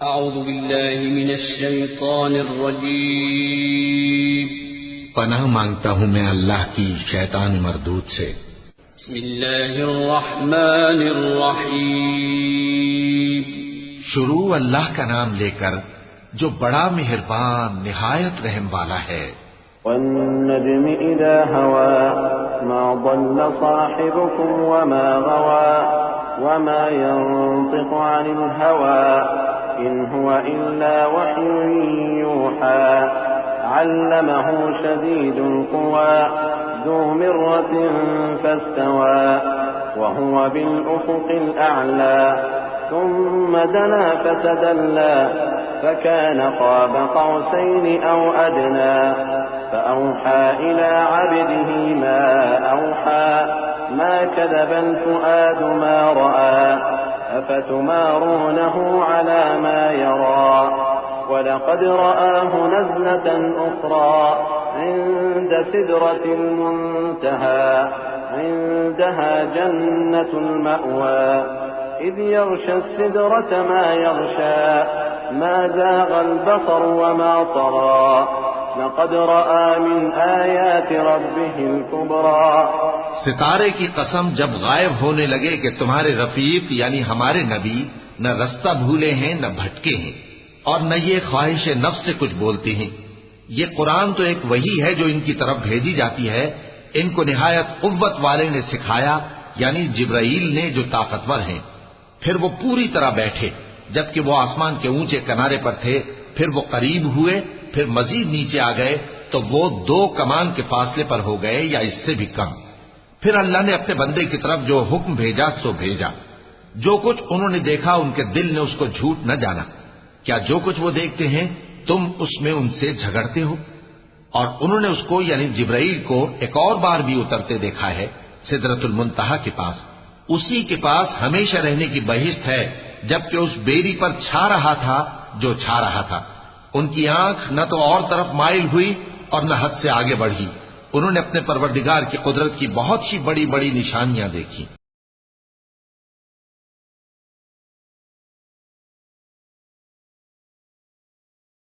اعوذ باللہ من الشیطان الرجیم پناہ مانگتا ہوں میں اللہ کی شیطان مردود سے۔ بسم اللہ الرحمن الرحیم شروع اللہ کا نام لے کر جو بڑا مہربان نہایت رحم والا ہے۔ والنجم اذا هوى ما ضل صاحبكم وما غوى وما ينطق عن الهوى إن هو إلا وحي يوحى علمه شديد القوى ذو مرة فاستوى وهو بالأفق الأعلى ثم دنا فتدلى فكان قاب قوسين أو أدنى فأوحى إلى عبده ما أوحى ما كذب الفؤاد ما رأى أفتمارونه على ما يرى ولقد رآه نزلة أخرى عند سدرة المنتهى عندها جنة المأوى إذ يغشى السدرة ما يغشى ما زاغ البصر وما طغى لقد رأى من آيات ربه الكبرى۔ ستارے کی قسم جب غائب ہونے لگے کہ تمہارے رفیق یعنی ہمارے نبی نہ رستہ بھولے ہیں نہ بھٹکے ہیں اور نہ یہ خواہش نفس سے کچھ بولتے ہیں۔ یہ قرآن تو ایک وحی ہے جو ان کی طرف بھیجی جاتی ہے، ان کو نہایت قوت والے نے سکھایا یعنی جبرائیل نے جو طاقتور ہیں۔ پھر وہ پوری طرح بیٹھے جبکہ وہ آسمان کے اونچے کنارے پر تھے، پھر وہ قریب ہوئے، پھر مزید نیچے آ گئے تو وہ 2 کمان کے فاصلے پر ہو گئے یا اس سے بھی کم۔ پھر اللہ نے اپنے بندے کی طرف جو حکم بھیجا سو بھیجا۔ جو کچھ انہوں نے دیکھا ان کے دل نے اس کو جھوٹ نہ جانا۔ کیا جو کچھ وہ دیکھتے ہیں تم اس میں ان سے جھگڑتے ہو؟ اور انہوں نے اس کو یعنی جبرائیل کو ایک اور بار بھی اترتے دیکھا ہے سدرۃ المنتہا کے پاس۔ اسی کے پاس ہمیشہ رہنے کی بہشت ہے، جبکہ اس بیری پر چھا رہا تھا جو چھا رہا تھا۔ ان کی آنکھ نہ تو اور طرف مائل ہوئی اور نہ حد سے آگے بڑھی۔ انہوں نے اپنے پروردگار کی قدرت کی بہت سی بڑی بڑی نشانیاں دیکھی۔